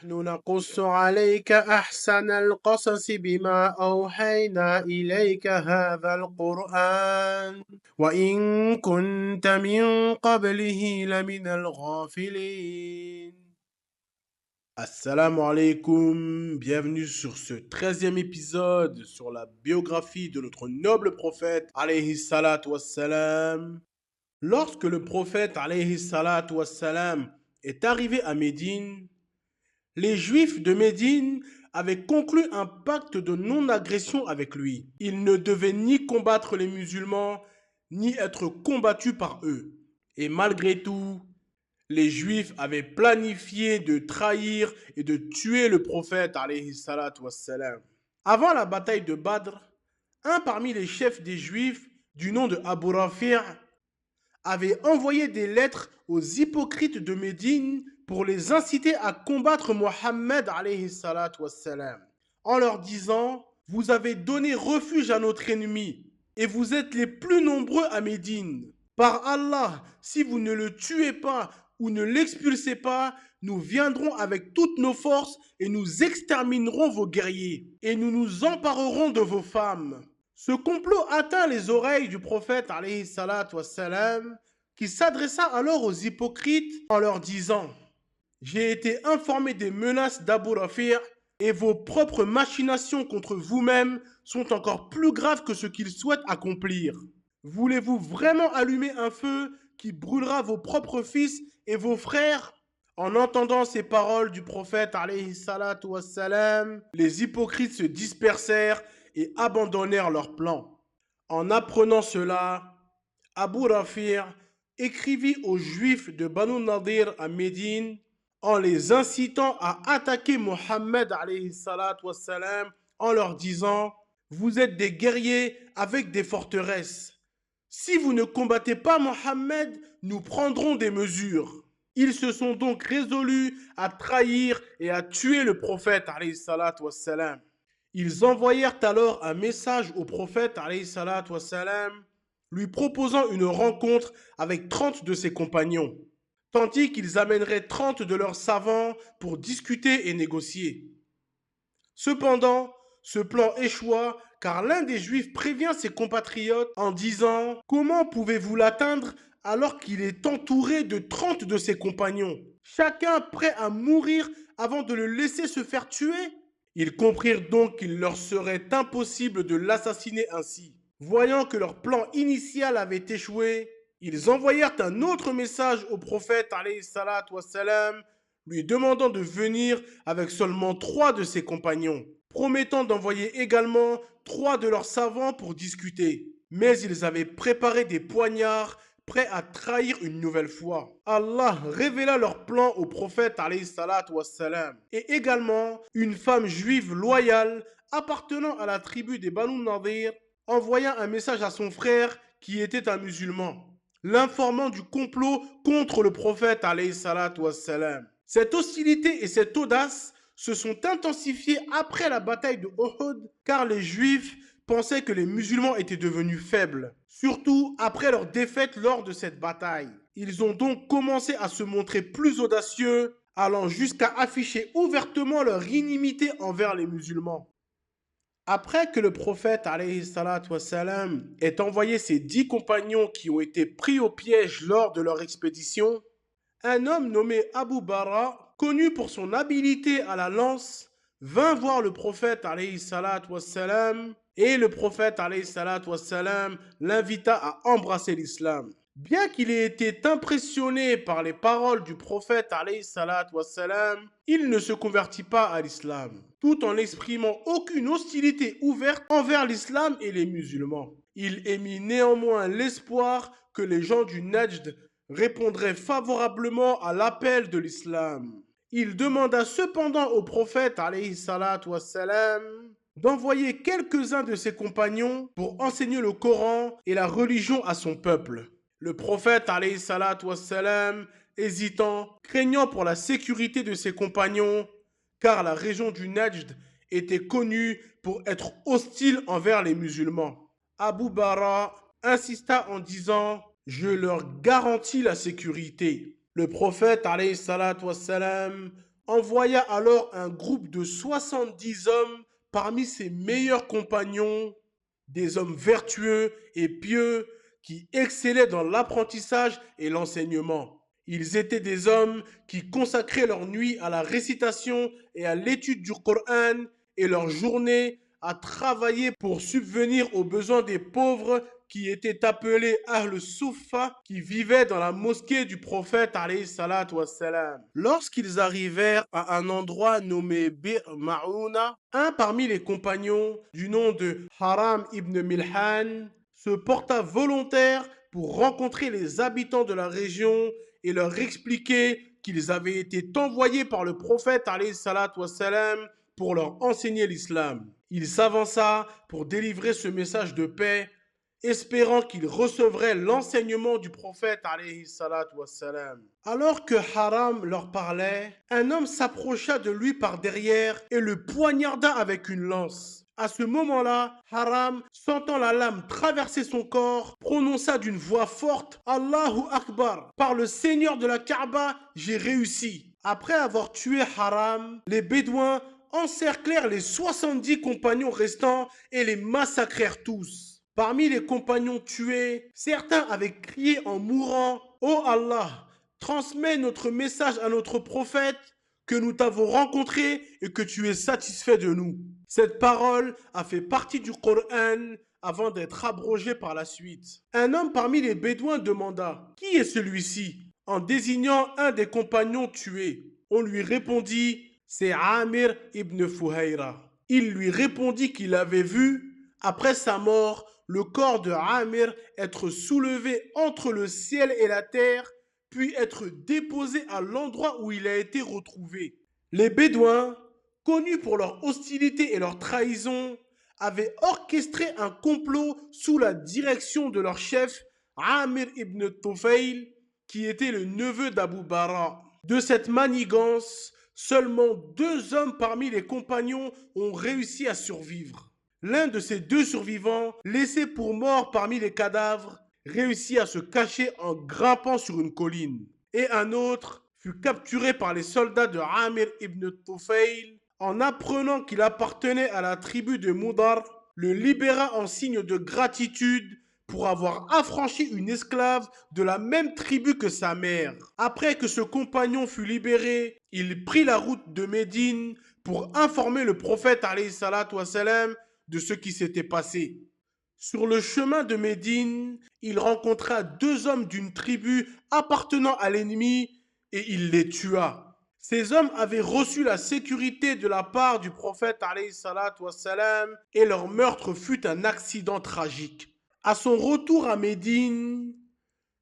نحن نقص عليك أحسن القصص بما أوحينا إليك هذا القرآن وإن كنت من قبله لمن الغافلين. Assalamu alaikum, bienvenue sur ce 13e épisode sur la biographie de notre noble prophète alayhi salatu wassalam. Lorsque le prophète alayhi salatu wassalam est arrivé à Médine, les Juifs de Médine avaient conclu un pacte de non-agression avec lui. Il ne devait ni combattre les musulmans, ni être combattu par eux. Et malgré tout, les Juifs avaient planifié de trahir et de tuer le prophète alayhi salatu wassalam. Avant la bataille de Badr, un parmi les chefs des Juifs, du nom de Abu Rafi', avait envoyé des lettres aux hypocrites de Médine pour les inciter à combattre Mohammed alayhi salatu wassalam, en leur disant « Vous avez donné refuge à notre ennemi et vous êtes les plus nombreux à Médine. Par Allah, si vous ne le tuez pas ou ne l'expulsez pas, nous viendrons avec toutes nos forces et nous exterminerons vos guerriers et nous nous emparerons de vos femmes. » Ce complot atteint les oreilles du prophète alayhi salatu wassalam, qui s'adressa alors aux hypocrites en leur disant « J'ai été informé des menaces d'Abu Rafi' et vos propres machinations contre vous-même sont encore plus graves que ce qu'il souhaite accomplir. Voulez-vous vraiment allumer un feu qui brûlera vos propres fils et vos frères ?» En entendant ces paroles du prophète alayhi salatu wassalam, les hypocrites se dispersèrent et abandonnèrent leur plan. En apprenant cela, Abu Rafi' écrivit aux Juifs de Banu Nadir à Médine en les incitant à attaquer Mohammed alayhi salatu wassalam en leur disant « Vous êtes des guerriers avec des forteresses. Si vous ne combattez pas Mohammed, nous prendrons des mesures. » Ils se sont donc résolus à trahir et à tuer le prophète alayhi salatu wassalam. Ils envoyèrent alors un message au prophète alayhi salatu wassalam, lui proposant une rencontre avec 30 de ses compagnons, tandis qu'ils amèneraient 30 de leurs savants pour discuter et négocier. Cependant, ce plan échoua car l'un des Juifs prévient ses compatriotes en disant « Comment pouvez-vous l'atteindre alors qu'il est entouré de 30 de ses compagnons, chacun prêt à mourir avant de le laisser se faire tuer ?» Ils comprirent donc qu'il leur serait impossible de l'assassiner ainsi. Voyant que leur plan initial avait échoué, ils envoyèrent un autre message au prophète alayhi salatu wassalam, lui demandant de venir avec seulement 3 de ses compagnons, promettant d'envoyer également 3 de leurs savants pour discuter. Mais ils avaient préparé des poignards prêts à trahir une nouvelle fois. Allah révéla leur plan au prophète alayhi salatu wassalam, et également une femme juive loyale appartenant à la tribu des Banu Nadir envoya un message à son frère qui était un musulman, l'informant du complot contre le prophète alayhi salatu wassalam. Cette hostilité et cette audace se sont intensifiées après la bataille de Uhud, car les Juifs pensaient que les musulmans étaient devenus faibles, surtout après leur défaite lors de cette bataille. Ils ont donc commencé à se montrer plus audacieux, allant jusqu'à afficher ouvertement leur inimité envers les musulmans. Après que le prophète alayhi salatu wassalam ait envoyé ses 10 compagnons qui ont été pris au piège lors de leur expédition, un homme nommé Abu Bara, connu pour son habileté à la lance, vint voir le prophète alayhi salatu wassalam et le prophète alayhi salatu wassalam l'invita à embrasser l'islam. Bien qu'il ait été impressionné par les paroles du prophète alayhi salatu wassalam, il ne se convertit pas à l'islam, tout en n'exprimant aucune hostilité ouverte envers l'islam et les musulmans. Il émit néanmoins l'espoir que les gens du Najd répondraient favorablement à l'appel de l'islam. Il demanda cependant au prophète alayhi salatu wassalam d'envoyer quelques-uns de ses compagnons pour enseigner le Coran et la religion à son peuple. Le prophète alayhi salatu wassalam, hésitant, craignant pour la sécurité de ses compagnons, car la région du Najd était connue pour être hostile envers les musulmans. Abu Bara insista en disant « Je leur garantis la sécurité ». Le prophète alayhi salatu wassalam envoya alors un groupe de 70 hommes parmi ses meilleurs compagnons, des hommes vertueux et pieux qui excellaient dans l'apprentissage et l'enseignement. Ils étaient des hommes qui consacraient leur nuit à la récitation et à l'étude du Coran et leur journée à travailler pour subvenir aux besoins des pauvres qui étaient appelés Ahl Suffa, qui vivaient dans la mosquée du prophète alayhi salatu wassalam. Lorsqu'ils arrivèrent à un endroit nommé Bir Ma'ouna, un parmi les compagnons du nom de Haram ibn Milhan se porta volontaire pour rencontrer les habitants de la région et leur expliquer qu'ils avaient été envoyés par le prophète alayhi salatu wassalam pour leur enseigner l'islam. Il s'avança pour délivrer ce message de paix, espérant qu'il recevrait l'enseignement du prophète alayhi salatu wassalam. Alors que Haram leur parlait, un homme s'approcha de lui par derrière et le poignarda avec une lance. À ce moment-là, Haram, sentant la lame traverser son corps, prononça d'une voix forte « Allahu Akbar ! Par le Seigneur de la Kaaba, j'ai réussi !» Après avoir tué Haram, les Bédouins encerclèrent les 70 compagnons restants et les massacrèrent tous. Parmi les compagnons tués, certains avaient crié en mourant « Ô Allah, transmets notre message à notre prophète, que nous t'avons rencontré et que tu es satisfait de nous. » Cette parole a fait partie du Coran avant d'être abrogée par la suite. Un homme parmi les Bédouins demanda « Qui est celui-ci » en désignant un des compagnons tués. On lui répondit « C'est Amir ibn Fuhayra ». Il lui répondit qu'il avait vu, après sa mort, le corps de Amir être soulevé entre le ciel et la terre, puis être déposé à l'endroit où il a été retrouvé. Les Bédouins, connus pour leur hostilité et leur trahison, avaient orchestré un complot sous la direction de leur chef, Amir ibn Tufayl, qui était le neveu d'Abu Bara. De cette manigance, seulement 2 hommes parmi les compagnons ont réussi à survivre. L'un de ces 2 survivants, laissé pour mort parmi les cadavres, réussit à se cacher en grimpant sur une colline. Et un autre fut capturé par les soldats de Amir ibn Tufayl. En apprenant qu'il appartenait à la tribu de Mudar, le libéra en signe de gratitude pour avoir affranchi une esclave de la même tribu que sa mère. Après que ce compagnon fut libéré, il prit la route de Médine pour informer le prophète alayhi salatu wassalam de ce qui s'était passé. Sur le chemin de Médine, il rencontra 2 hommes d'une tribu appartenant à l'ennemi et il les tua. Ces hommes avaient reçu la sécurité de la part du prophète alayhi salatu wassalam et leur meurtre fut un accident tragique. À son retour à Médine,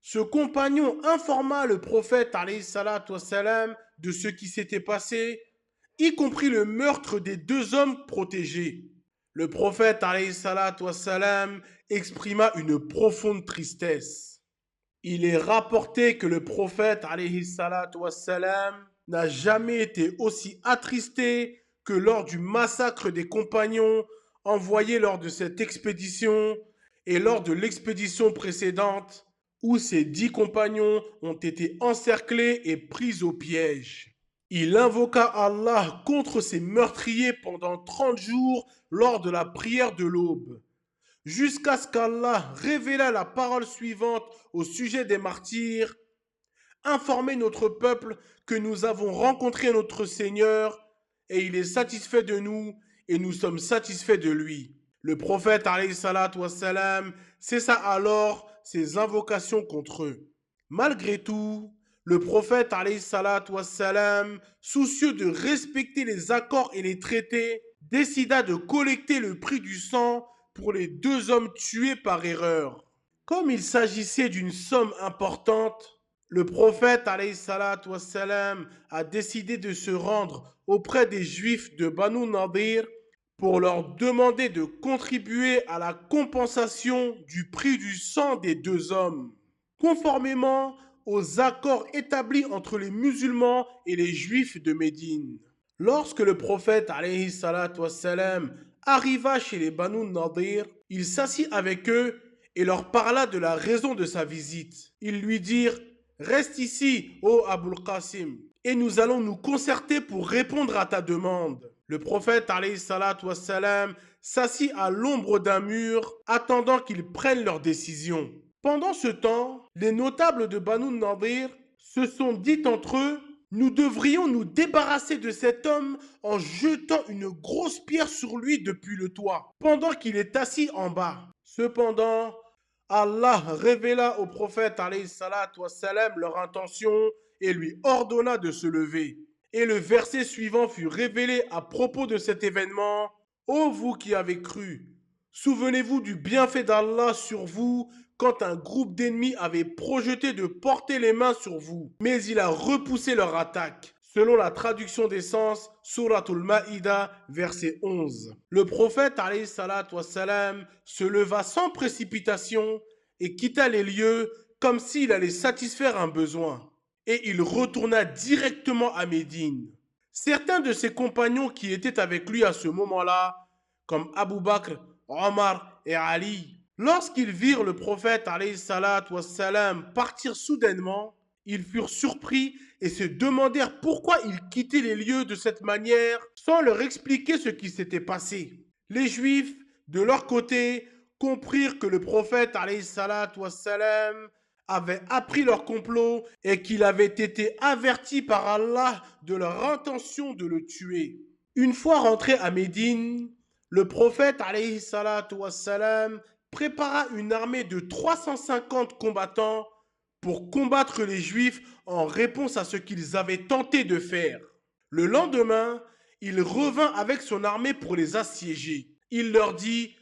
ce compagnon informa le prophète alayhi salatu wassalam de ce qui s'était passé, y compris le meurtre des 2 hommes protégés. Le prophète alayhi salatu wassalam exprima une profonde tristesse. Il est rapporté que le prophète alayhi salatu wassalam n'a jamais été aussi attristé que lors du massacre des compagnons envoyés lors de cette expédition et lors de l'expédition précédente où ses 10 compagnons ont été encerclés et pris au piège. Il invoqua Allah contre ces meurtriers pendant 30 jours lors de la prière de l'aube, jusqu'à ce qu'Allah révéla la parole suivante au sujet des martyrs. Informez notre peuple que nous avons rencontré notre Seigneur et il est satisfait de nous et nous sommes satisfaits de lui. Le prophète alayhi salatu wassalam cessa alors ses invocations contre eux. Malgré tout, le prophète alayhi salatu wassalam, soucieux de respecter les accords et les traités, décida de collecter le prix du sang pour les 2 hommes tués par erreur. Comme il s'agissait d'une somme importante, le prophète alayhi salatu wassalam a décidé de se rendre auprès des Juifs de Banu Nadir pour leur demander de contribuer à la compensation du prix du sang des 2 hommes, conformément aux accords établis entre les musulmans et les Juifs de Médine. Lorsque le prophète alayhi salatu wassalam arriva chez les Banu Nadir, il s'assit avec eux et leur parla de la raison de sa visite. Ils lui dirent « Reste ici, ô Abul Qasim ». et nous allons nous concerter pour répondre à ta demande. Le prophète alayhi salatu wassalam s'assit à l'ombre d'un mur, attendant qu'ils prennent leur décision. Pendant ce temps, les notables de Banu Nadir se sont dit entre eux: nous devrions nous débarrasser de cet homme en jetant une grosse pierre sur lui depuis le toit, pendant qu'il est assis en bas. Cependant, Allah révéla au prophète alayhi salatu wassalam leur intention et lui ordonna de se lever. Et le verset suivant fut révélé à propos de cet événement. Ô vous qui avez cru, souvenez-vous du bienfait d'Allah sur vous quand un groupe d'ennemis avait projeté de porter les mains sur vous, mais il a repoussé leur attaque. Selon la traduction des sens, Suratul Maïda, verset 11. Le prophète alayhi salatu wassalam se leva sans précipitation et quitta les lieux comme s'il allait satisfaire un besoin. Et il retourna directement à Médine. Certains de ses compagnons qui étaient avec lui à ce moment-là, comme Abu Bakr, Omar et Ali, lorsqu'ils virent le prophète alayhi salatu wassalam partir soudainement, ils furent surpris et se demandèrent pourquoi il quittait les lieux de cette manière sans leur expliquer ce qui s'était passé. Les Juifs, de leur côté, comprirent que le prophète alayhi salatu wassalam avait appris leur complot et qu'il avait été averti par Allah de leur intention de le tuer. Une fois rentré à Médine, le prophète alayhi salatu wassalam prépara une armée de 350 combattants pour combattre les Juifs en réponse à ce qu'ils avaient tenté de faire. Le lendemain, il revint avec son armée pour les assiéger. Il leur dit: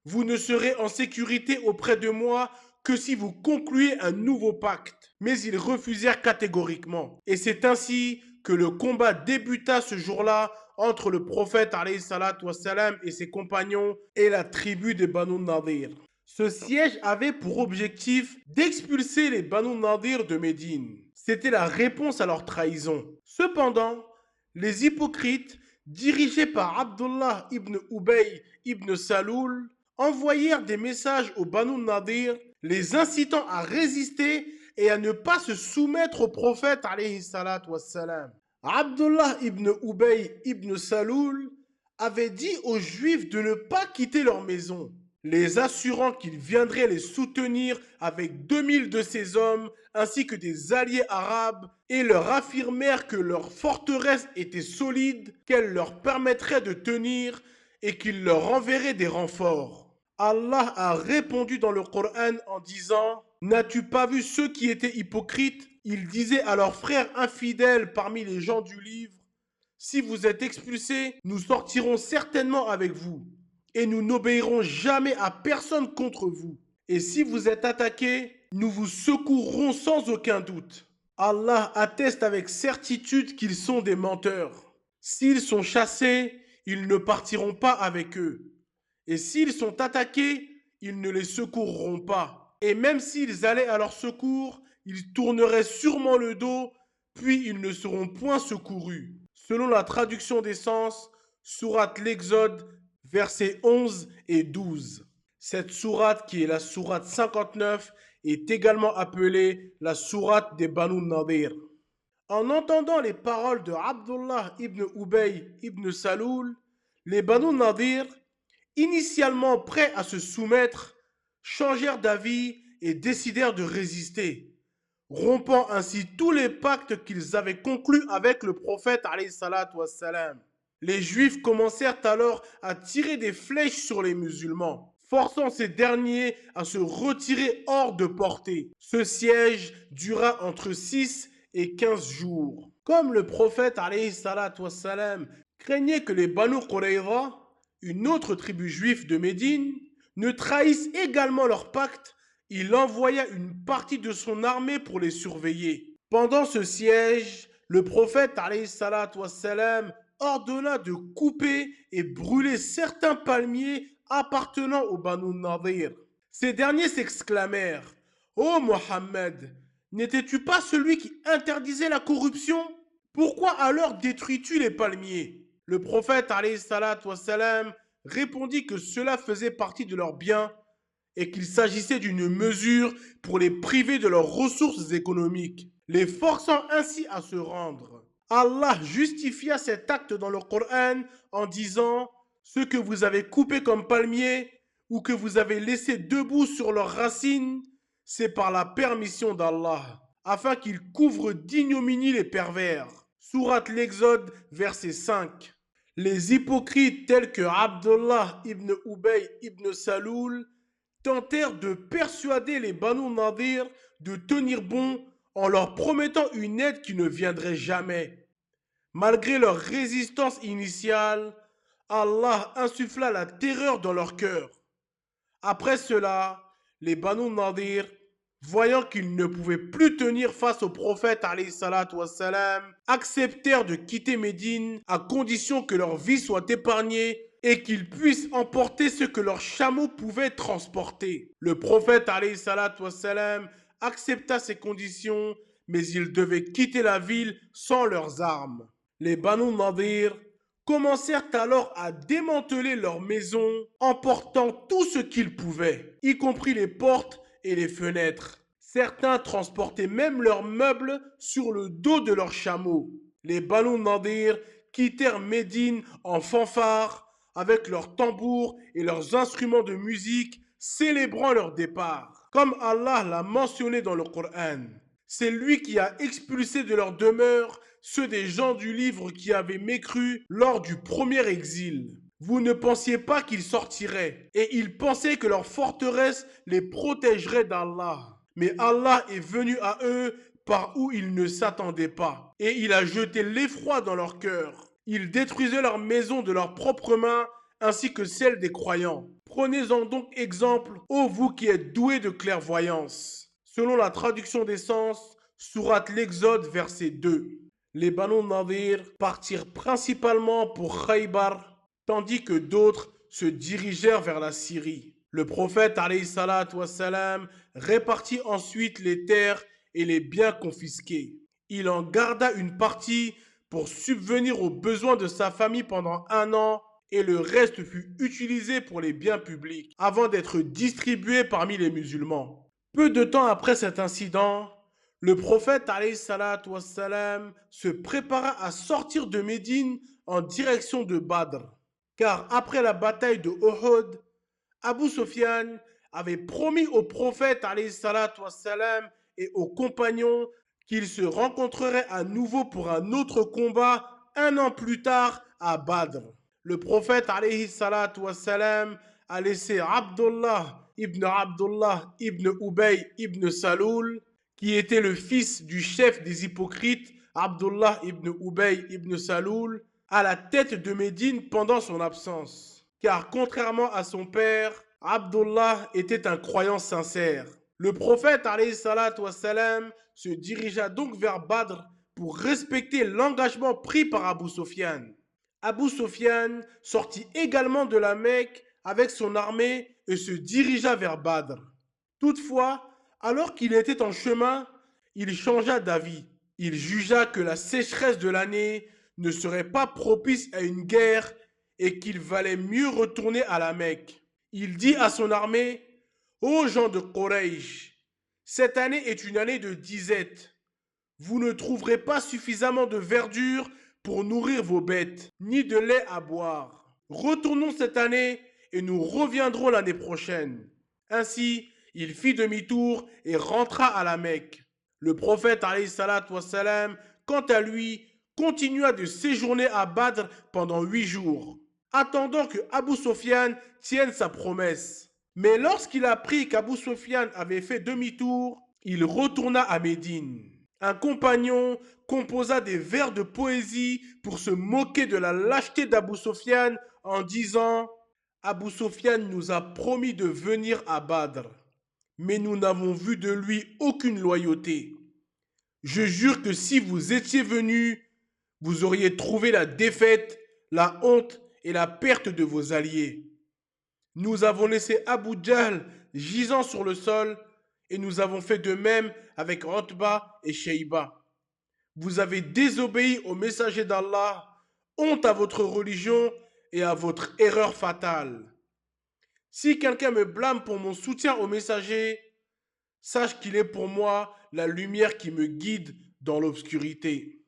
vous ne serez en sécurité auprès de moi que si vous concluez un nouveau pacte. Mais ils refusèrent catégoriquement. Et c'est ainsi que le combat débuta ce jour-là entre le prophète alayhi salatu wassalam et ses compagnons et la tribu des Banu Nadir. Ce siège avait pour objectif d'expulser les Banu Nadir de Médine. C'était la réponse à leur trahison. Cependant, les hypocrites, dirigés par Abdullah ibn Ubay ibn Saloul, envoyèrent des messages aux Banu Nadir, les incitant à résister et à ne pas se soumettre au prophète alayhi salatu wassalam. Abdullah ibn Ubay ibn Saloul avait dit aux Juifs de ne pas quitter leur maison, les assurant qu'il viendrait les soutenir avec 2000 de ses hommes ainsi que des alliés arabes, et leur affirmèrent que leur forteresse était solide, qu'elle leur permettrait de tenir et qu'il leur enverrait des renforts. Allah a répondu dans le Coran en disant: n'as-tu pas vu ceux qui étaient hypocrites? Ils disaient à leurs frères infidèles parmi les gens du livre: si vous êtes expulsés, nous sortirons certainement avec vous, et nous n'obéirons jamais à personne contre vous. Et si vous êtes attaqués, nous vous secourrons sans aucun doute. Allah atteste avec certitude qu'ils sont des menteurs. S'ils sont chassés, ils ne partiront pas avec eux. Et s'ils sont attaqués, ils ne les secourront pas. Et même s'ils allaient à leur secours, ils tourneraient sûrement le dos, puis ils ne seront point secourus. Selon la traduction des sens, sourate l'Exode, versets 11 et 12. Cette sourate, qui est la sourate 59, est également appelée la sourate des Banu Nadir. En entendant les paroles de Abdullah ibn Ubay ibn Saloul, les Banu Nadir, initialement prêts à se soumettre, changèrent d'avis et décidèrent de résister, rompant ainsi tous les pactes qu'ils avaient conclus avec le prophète alayhi salatu wassalam. Les Juifs commencèrent alors à tirer des flèches sur les musulmans, forçant ces derniers à se retirer hors de portée. Ce siège dura entre 6 et 15 jours. Comme le prophète alayhi salatu wassalam craignait que les Banu Qurayza, une autre tribu juive de Médine, ne trahissent également leur pacte, il envoya une partie de son armée pour les surveiller. Pendant ce siège, le prophète alayhi salatu wassalam ordonna de couper et brûler certains palmiers appartenant aux Banu Nadir. Ces derniers s'exclamèrent: ô Mohammed, n'étais-tu pas celui qui interdisait la corruption? Pourquoi alors détruis-tu les palmiers? Le prophète alayhi salatu wassalam répondit que cela faisait partie de leurs biens et qu'il s'agissait d'une mesure pour les priver de leurs ressources économiques, les forçant ainsi à se rendre. Allah justifia cet acte dans le Coran en disant « Ce que vous avez coupé comme palmier ou que vous avez laissé debout sur leurs racines, c'est par la permission d'Allah, afin qu'il couvre d'ignominie les pervers. » Sourate l'Exode, verset 5. Les hypocrites tels que Abdullah ibn Ubay ibn Saloul tentèrent de persuader les Banu Nadir de tenir bon en leur promettant une aide qui ne viendrait jamais. Malgré leur résistance initiale, Allah insuffla la terreur dans leur cœur. Après cela, les Banu Nadir, voyant qu'ils ne pouvaient plus tenir face au prophète alayhi salatu wassalam, acceptèrent de quitter Médine à condition que leur vie soit épargnée et qu'ils puissent emporter ce que leurs chameaux pouvaient transporter. Le prophète alayhi salatu wassalam accepta ces conditions, mais ils devaient quitter la ville sans leurs armes. Les Banu Nadir commencèrent alors à démanteler leurs maisons, emportant tout ce qu'ils pouvaient, y compris les portes et les fenêtres. Certains transportaient même leurs meubles sur le dos de leurs chameaux. Les Banu Nadir quittèrent Médine en fanfare, avec leurs tambours et leurs instruments de musique, célébrant leur départ. Comme Allah l'a mentionné dans le Coran, c'est lui qui a expulsé de leur demeure ceux des gens du livre qui avaient mécru lors du premier exil. Vous ne pensiez pas qu'ils sortiraient, et ils pensaient que leur forteresse les protégerait d'Allah. Mais Allah est venu à eux par où ils ne s'attendaient pas, et il a jeté l'effroi dans leur cœur. Ils détruisaient leurs maisons de leurs propres mains, ainsi que celles des croyants. Prenez-en donc exemple, ô vous qui êtes doués de clairvoyance. Selon la traduction des sens, sourate l'Exode, verset 2. Les Banu Nadir partirent principalement pour Khaybar, tandis que d'autres se dirigèrent vers la Syrie. Le prophète alayhi salatu wassalam répartit ensuite les terres et les biens confisqués. Il en garda une partie pour subvenir aux besoins de sa famille pendant 1 an et le reste fut utilisé pour les biens publics avant d'être distribué parmi les musulmans. Peu de temps après cet incident, le prophète alayhi salatu wassalam se prépara à sortir de Médine en direction de Badr. Car après la bataille de Uhud, Abu Sufyan avait promis au prophète alayhi salatu wassalam et aux compagnons qu'ils se rencontreraient à nouveau pour un autre combat 1 an plus tard à Badr. Le prophète alayhi salatu wassalam a laissé Abdullah ibn Ubay ibn Saloul, qui était le fils du chef des hypocrites, Abdullah ibn Ubay ibn Saloul, à la tête de Médine pendant son absence. Car contrairement à son père, Abdullah était un croyant sincère. Le prophète alayhi salatu wassalam se dirigea donc vers Badr pour respecter l'engagement pris par Abu Sufyan. Abu Sufyan sortit également de la Mecque avec son armée et se dirigea vers Badr. Toutefois, alors qu'il était en chemin, il changea d'avis. Il jugea que la sécheresse de l'année ne serait pas propice à une guerre et qu'il valait mieux retourner à la Mecque. Il dit à son armée: Ô gens de Quraysh, cette année est une année de disette. Vous ne trouverez pas suffisamment de verdure pour nourrir vos bêtes, ni de lait à boire. Retournons cette année et nous reviendrons l'année prochaine. Ainsi, il fit demi-tour et rentra à la Mecque. Le prophète alayhi salatu wassalam, quant à lui, continua de séjourner à Badr pendant 8 jours, attendant que Abu Sufyan tienne sa promesse. Mais lorsqu'il apprit qu'Abu Sufyan avait fait demi-tour, il retourna à Médine. Un compagnon composa des vers de poésie pour se moquer de la lâcheté d'Abu Sufyan en disant: Abu Sufyan nous a promis de venir à Badr, mais nous n'avons vu de lui aucune loyauté. Je jure que si vous étiez venus, vous auriez trouvé la défaite, la honte et la perte de vos alliés. Nous avons laissé Abu Jahl gisant sur le sol et nous avons fait de même avec Utba et Shayba. Vous avez désobéi au messager d'Allah, honte à votre religion et à votre erreur fatale. Si quelqu'un me blâme pour mon soutien au messager, sache qu'il est pour moi la lumière qui me guide dans l'obscurité.